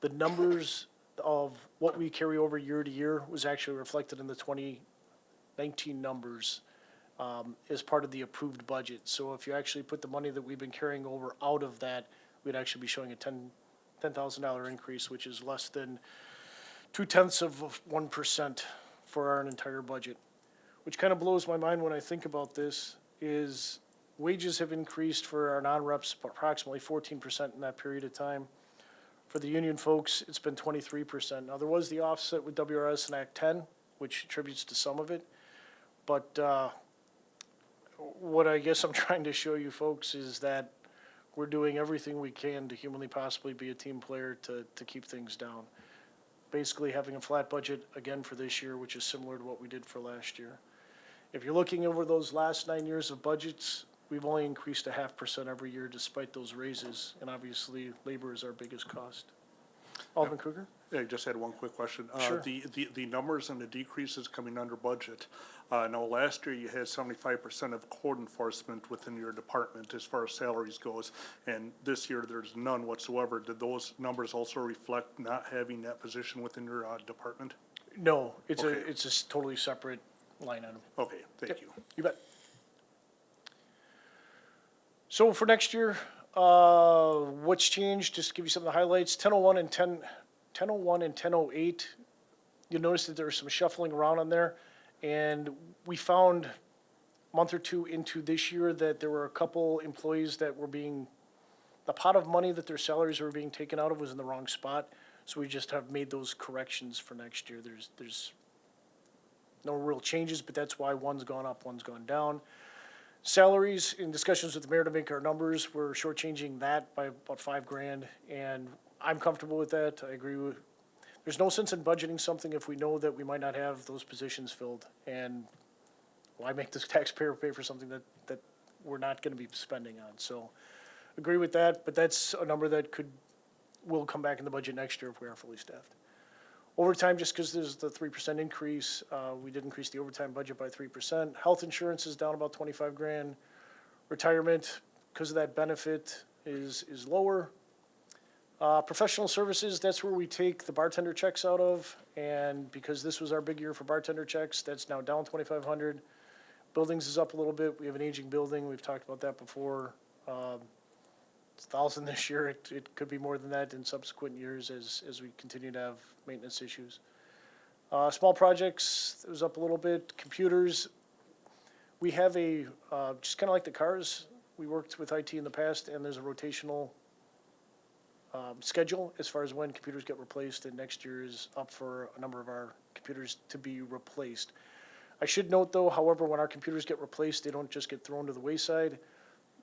the numbers of what we carry over year to year was actually reflected in the 2019 numbers as part of the approved budget. So if you actually put the money that we've been carrying over out of that, we'd actually be showing a $10,000 increase, which is less than 0.2% for our entire budget. Which kind of blows my mind when I think about this is wages have increased for our non-reps approximately 14% in that period of time. For the union folks, it's been 23%. Now, there was the offset with WRS and Act 10, which attributes to some of it. But what I guess I'm trying to show you folks is that we're doing everything we can to humanly possibly be a team player to keep things down. Basically having a flat budget again for this year, which is similar to what we did for last year. If you're looking over those last 9 years of budgets, we've only increased 0.5% every year despite those raises, and obviously labor is our biggest cost. Alderman Kruger? Yeah, I just had one quick question. Sure. The numbers and the decreases coming under budget. Now, last year you had 75% of code enforcement within your department as far as salaries goes, and this year there's none whatsoever. Did those numbers also reflect not having that position within your department? No, it's Okay. it's a totally separate line item. Okay, thank you. You bet. So for next year, what's changed, just to give you some of the highlights, 1001 and 1001 and 1008, you'll notice that there's some shuffling around on there. And we found a month or two into this year that there were a couple employees that were the pot of money that their salaries were being taken out of was in the wrong spot. So we just have made those corrections for next year. There's no real changes, but that's why one's gone up, one's gone down. Salaries, in discussions with the mayor to make our numbers, we're shortchanging that by about $5,000, and I'm comfortable with that. I agree with, there's no sense in budgeting something if we know that we might not have those positions filled. And why make the taxpayer pay for something that we're not gonna be spending on? So, agree with that, but that's a number that will come back in the budget next year if we are fully staffed. Overtime, just because there's the 3% increase, we did increase the overtime budget by 3%. Health insurance is down about $25,000. Retirement, because of that benefit, is lower. Professional services, that's where we take the bartender checks out of, and because this was our big year for bartender checks, that's now down $2,500. Buildings is up a little bit. We have an aging building. We've talked about that before. It's 1,000 this year. It could be more than that in subsequent years as we continue to have maintenance issues. Small projects, it was up a little bit. Computers, we have just kind of like the cars, we worked with IT in the past, and there's a rotational schedule as far as when computers get replaced, and next year is up for a number of our computers to be replaced. I should note, though, however, when our computers get replaced, they don't just get thrown to the wayside.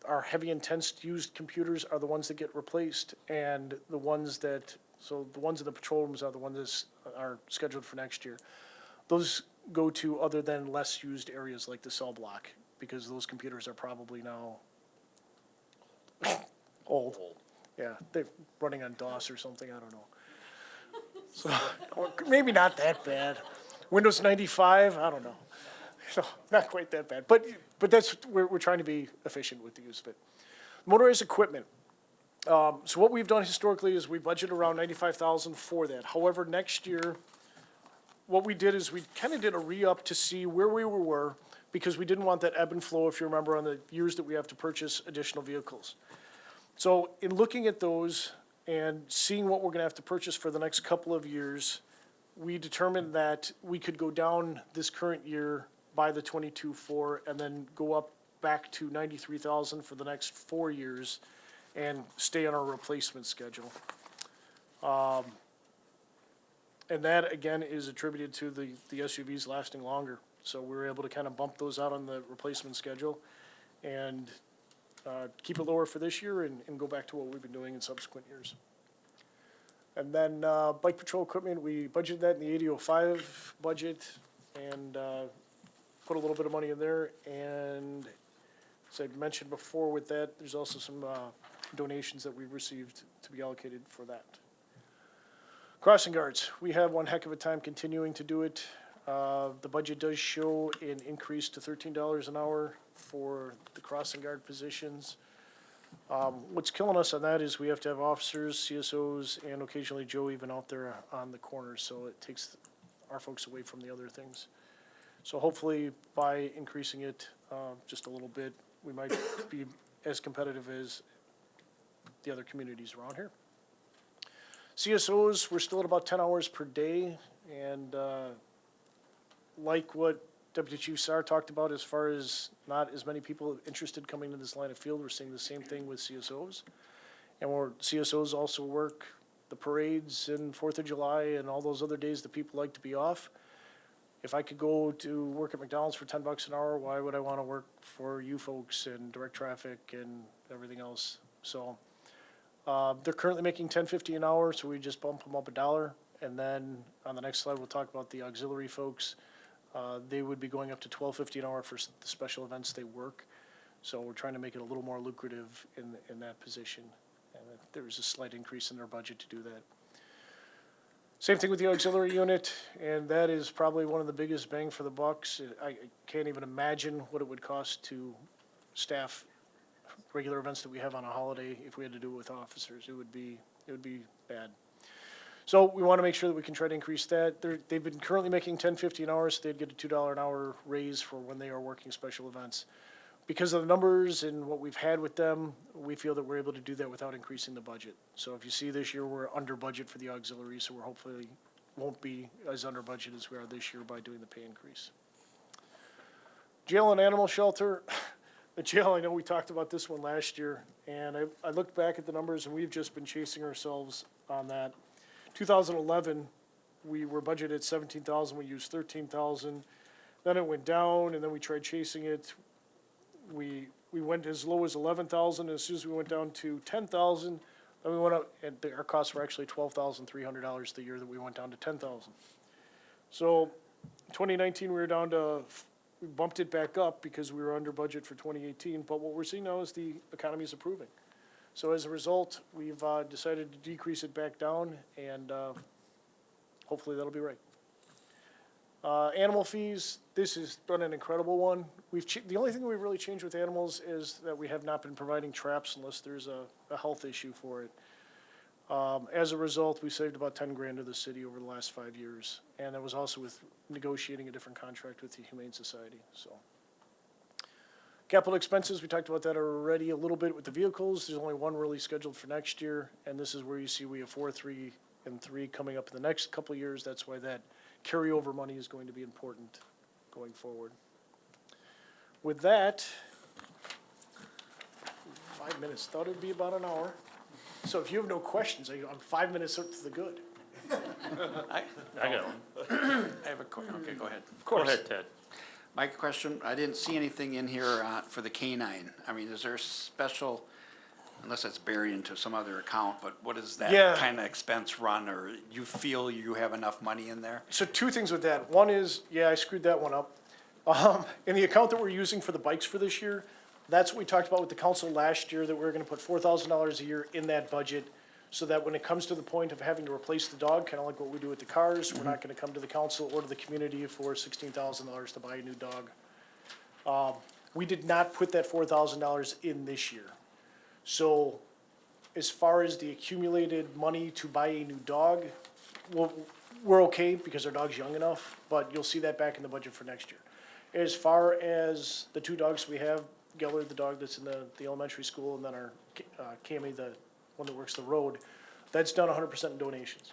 Our heavy intense used computers are the ones that get replaced, and the ones in the patrol rooms are the ones that are scheduled for next year. Those go to other than less used areas like the cell block, because those computers are probably now old. Yeah, they're running on DOS or something, I don't know. So, or maybe not that bad. Windows 95, I don't know. So, not quite that bad, but that's, we're trying to be efficient with the use of it. Motorized equipment. So what we've done historically is we budget around $95,000 for that. However, next year, what we did is we kind of did a re-up to see where we were, because we didn't want that ebb and flow, if you remember, on the years that we have to purchase additional vehicles. So in looking at those and seeing what we're gonna have to purchase for the next couple of years, we determined that we could go down this current year by the 22.4 and then go up back to 93,000 for the next 4 years and stay on our replacement schedule. And that, again, is attributed to the SUVs lasting longer. So we were able to kind of bump those out on the replacement schedule and keep it lower for this year and go back to what we've been doing in subsequent years. And then bike patrol equipment, we budgeted that in the 8005 budget and put a little bit of money in there. And as I mentioned before with that, there's also some donations that we've received to be allocated for that. Crossing guards, we have one heck of a time continuing to do it. The budget does show an increase to $13 an hour for the crossing guard positions. What's killing us on that is we have to have officers, CSOs, and occasionally Joe even out there on the corners, so it takes our folks away from the other things. So hopefully by increasing it, just a little bit, we might be as competitive as the other communities around here. CSOs, we're still at about 10 hours per day, and, like what Deputy Chief Sarr talked about as far as not as many people interested coming to this line of field, we're seeing the same thing with CSOs. And CSOs also work the parades and 4th of July and all those other days that people like to be off. If I could go to work at McDonald's for $10 an hour, why would I want to work for you folks and direct traffic and everything else? So, they're currently making $10.50 an hour, so we just bump them up $1. And then on the next slide, we'll talk about the auxiliary folks. They would be going up to $12.50 an hour for the special events they work. So we're trying to make it a little more lucrative in that position. And there's a slight increase in their budget to do that. Same thing with the auxiliary unit, and that is probably one of the biggest bang for the bucks. I can't even imagine what it would cost to staff regular events that we have on a holiday if we had to do it with officers. It would be bad. So we want to make sure that we can try to increase that. They've been currently making $10.50 an hour, so they'd get a $2 an hour raise for when they are working special events. Because of the numbers and what we've had with them, we feel that we're able to do that without increasing the budget. So if you see this year, we're under budget for the auxiliary, so we're hopefully won't be as under budget as we are this year by doing the pay increase. Jail and animal shelter. The jail, I know we talked about this one last year, and I looked back at the numbers, and we've just been chasing ourselves on that. 2011, we were budgeted 17,000, we used 13,000. Then it went down, and then we tried chasing it. We went as low as 11,000. As soon as we went down to 10,000, then we went up, and our costs were actually $12,300 the year that we went down to 10,000. So 2019, we were down to, we bumped it back up because we were under budget for 2018. But what we're seeing now is the economy is improving. So as a result, we've decided to decrease it back down, and hopefully that'll be right. Animal fees, this has been an incredible one. The only thing we've really changed with animals is that we have not been providing traps unless there's a health issue for it. As a result, we saved about 10 grand to the city over the last 5 years, and that was also with negotiating a different contract with the Humane Society, so. Capital expenses, we talked about that already a little bit with the vehicles. There's only one really scheduled for next year, and this is where you see we have 4, 3, and 3 coming up in the next couple of years. That's why that carryover money is going to be important going forward. With that, 5 minutes, thought it'd be about an hour. So if you have no questions, I'm 5 minutes up to the good. I got one. I have a question. Okay, go ahead. Go ahead, Ted. My question, I didn't see anything in here for the canine. I mean, is there special, unless it's buried into some other account, but what is that Yeah. kind of expense run, or you feel you have enough money in there? So 2 things with that. One is, yeah, I screwed that one up. In the account that we're using for the bikes for this year, that's what we talked about with the council last year, that we were gonna put $4,000 a year in that budget, so that when it comes to the point of having to replace the dog, kinda like what we do with the cars, we're not gonna come to the council or to the community for $16,000 to buy a new dog. We did not put that $4,000 in this year. So as far as the accumulated money to buy a new dog, well, we're okay because our dog's young enough, but you'll see that back in the budget for next year. As far as the 2 dogs we have, Geller, the dog that's in the elementary school, and then our Cammy, the one that works the road, that's done 100% in donations.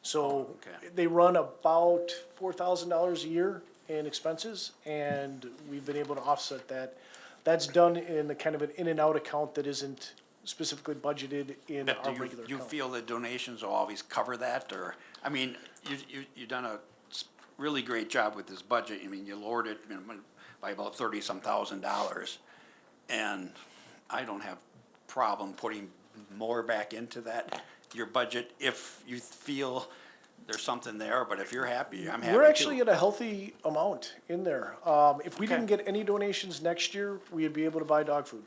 So okay. they run about $4,000 a year in expenses, and we've been able to offset that. That's done in the kind of an in and out account that isn't specifically budgeted in But our do regular you account. feel that donations will always cover that, or, I mean, you've done a really great job with this budget. I mean, you lowered it by about $30-some thousand, and I don't have problem putting more back into that, your budget, if you feel there's something there, but if you're happy, I'm happy too. We're actually at a healthy amount in there. If we didn't get any donations next year, we'd be able to buy dog food.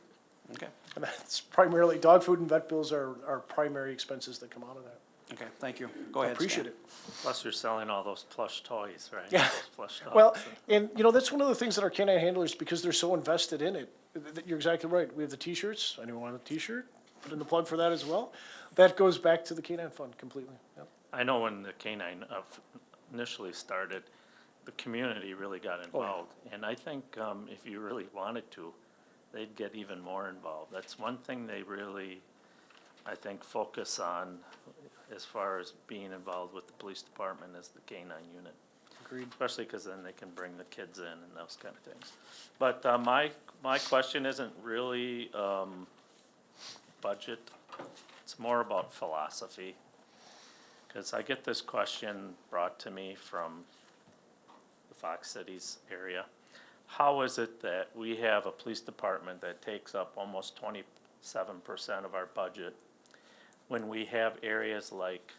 Okay. And that's primarily, dog food and vet bills are primary expenses that come out of that. Okay, thank you. Go I ahead, appreciate Stan. it. Plus you're selling all those plush toys, right? Yeah. Those plush Well, dogs. and you know, that's one of the things that our canine handlers, because they're so invested in it, you're exactly right. We have the t-shirts. Anyone want a t-shirt? Put in the plug for that as well. That goes back to the canine fund completely. Yep. I know when the canine initially started, the community really got involved. And I think if you really wanted to, they'd get even more involved. That's one thing they really, I think, focus on as far as being involved with the police department is the canine unit. Agreed. Especially because then they can bring the kids in and those kind of things. But my question isn't really budget. It's more about philosophy. Because I get this question brought to me from the Fox Cities area. How is it that we have a police department that takes up almost 27% of our budget when we have areas like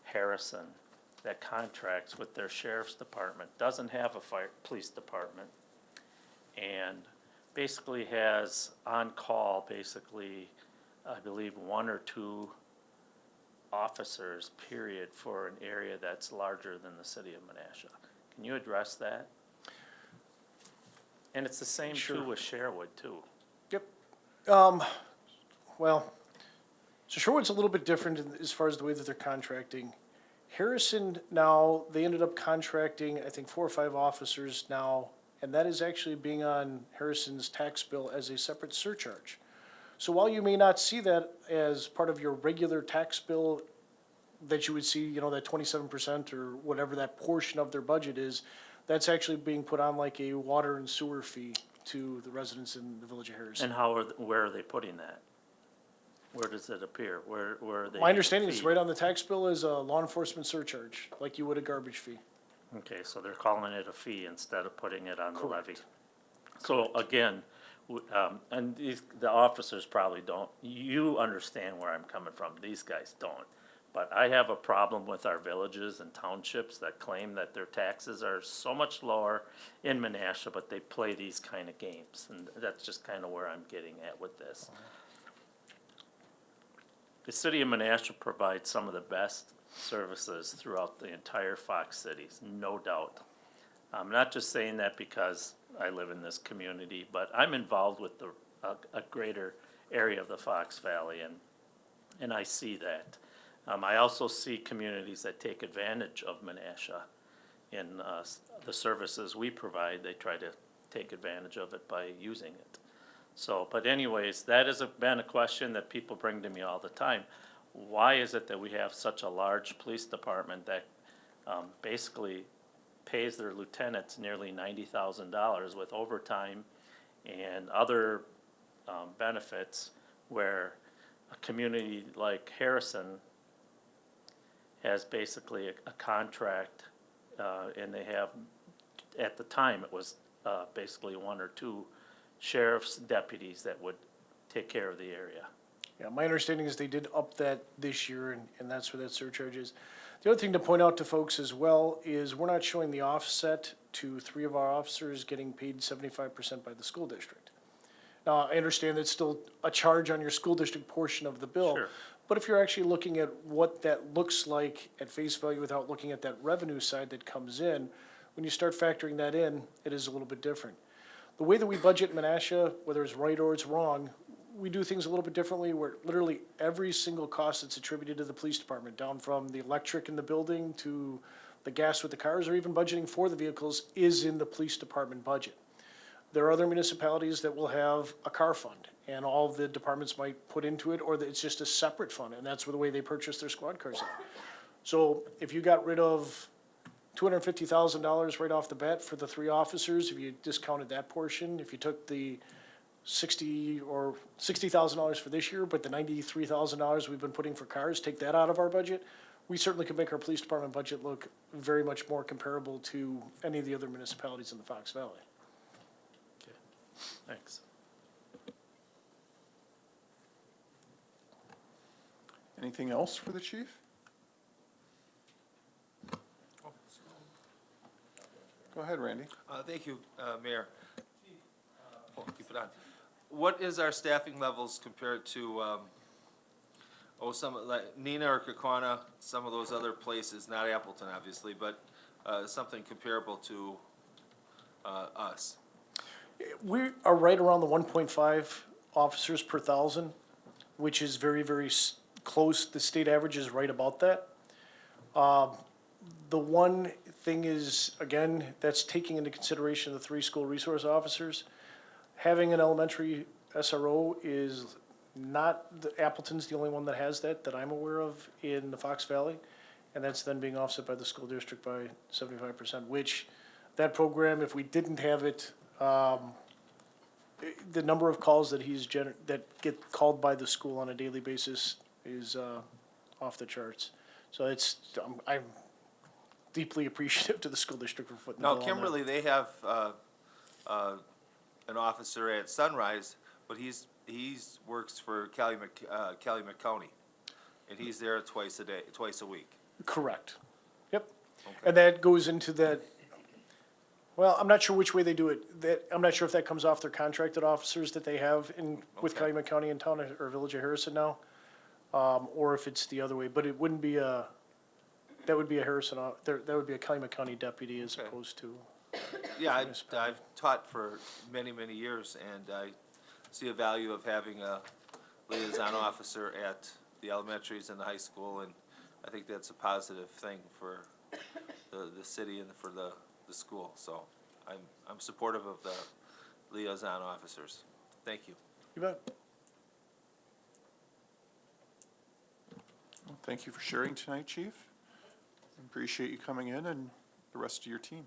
Harrison that contracts with their sheriff's department, doesn't have a police department, and basically has on-call, basically, I believe, 1 or 2 officers, period, for an area that's larger than the city of Menasha. Can you address that? And it's the same too with Sherwood too. Yep. Well, so Sherwood's a little bit different as far as the way that they're contracting. Harrison now, they ended up contracting, I think, 4 or 5 officers now, and that is actually being on Harrison's tax bill as a separate surcharge. So while you may not see that as part of your regular tax bill that you would see, you know, that 27% or whatever that portion of their budget is, that's actually being put on like a water and sewer fee to the residents in the village of Harrison. And where are they putting that? Where does it appear? Where are they? My understanding is fee? right on the tax bill is a law enforcement surcharge, like you would a garbage fee. Okay, so they're calling it a fee instead of putting it on the levy. So again, and the officers probably don't, you understand where I'm coming from, these guys don't. But I have a problem with our villages and townships that claim that their taxes are so much lower in Menasha, but they play these kind of games, and that's just kind of where I'm getting at with this. The city of Menasha provides some of the best services throughout the entire Fox Cities, no doubt. I'm not just saying that because I live in this community, but I'm involved with a greater area of the Fox Valley, and I see that. I also see communities that take advantage of Menasha in the services we provide. They try to take advantage of it by using it. So, but anyways, that has been a question that people bring to me all the time. Why is it that we have such a large police department that basically pays their lieutenants nearly $90,000 with overtime and other benefits, where a community like Harrison has basically a contract, and they have, at the time, it was basically 1 or 2 sheriff's deputies that would take care of the area. Yeah, my understanding is they did up that this year, and that's where that surcharge is. The other thing to point out to folks as well is we're not showing the offset to 3 of our officers getting paid 75% by the school district. Now, I understand that's still a charge on your school district portion of the bill. Sure. But if you're actually looking at what that looks like at face value without looking at that revenue side that comes in, when you start factoring that in, it is a little bit different. The way that we budget in Menasha, whether it's right or it's wrong, we do things a little bit differently, where literally every single cost that's attributed to the police department, down from the electric in the building to the gas with the cars, or even budgeting for the vehicles, is in the police department budget. There are other municipalities that will have a car fund, and all of the departments might put into it, or it's just a separate fund, and that's the way they purchase their squad cars at. So if you got rid of $250,000 right off the bat for the 3 officers, if you discounted that portion, if you took the $60,000 for this year, but the $93,000 we've been putting for cars, take that out of our budget, we certainly could make our police department budget look very much more comparable to any of the other municipalities in the Fox Valley. Okay, thanks. Anything else for the chief? Go ahead, Randy. Thank you, Mayor. Oh, keep it on. What is our staffing levels compared to some, like Nina or Kakwana, some of those other places, not Appleton obviously, but, something comparable to, us? We are right around the 1.5 officers per thousand, which is very, very close. The state average is right about that. The one thing is, again, that's taking into consideration the 3 school resource officers. Having an elementary SRO is not, Appleton's the only one that has that I'm aware of in the Fox Valley. And that's then being offset by the school district by 75%, which that program, if we didn't have it, the number of calls that that get called by the school on a daily basis is, off the charts. So I'm deeply appreciative to the school district for footing the Now, bill on that. Kimberly, they have, an officer at Sunrise, but he's works for Calumet County. And he's there twice a week. Correct. Yep. And that goes into that, well, I'm not sure which way they do it. I'm not sure if that comes off their contracted officers that they have with Okay. Calumet County and Town or Village of Harrison now, or if it's the other way. But it wouldn't be that would be a Harrison, that would be a Calumet County deputy as Okay. opposed to. Yeah, I've taught for many, many years, and I see a value of having a liaison officer at the elementaries and the high school, and I think that's a positive thing for the city and for the school. So I'm supportive of the liaison officers. Thank you. You bet. Well, thank you for sharing tonight, Chief. Appreciate you coming in and the rest of your team.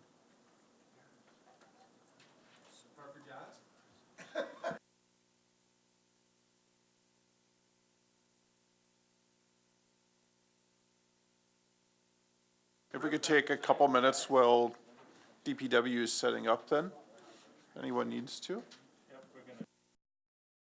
If we could take a couple minutes while DPW is setting up then, if anyone needs to.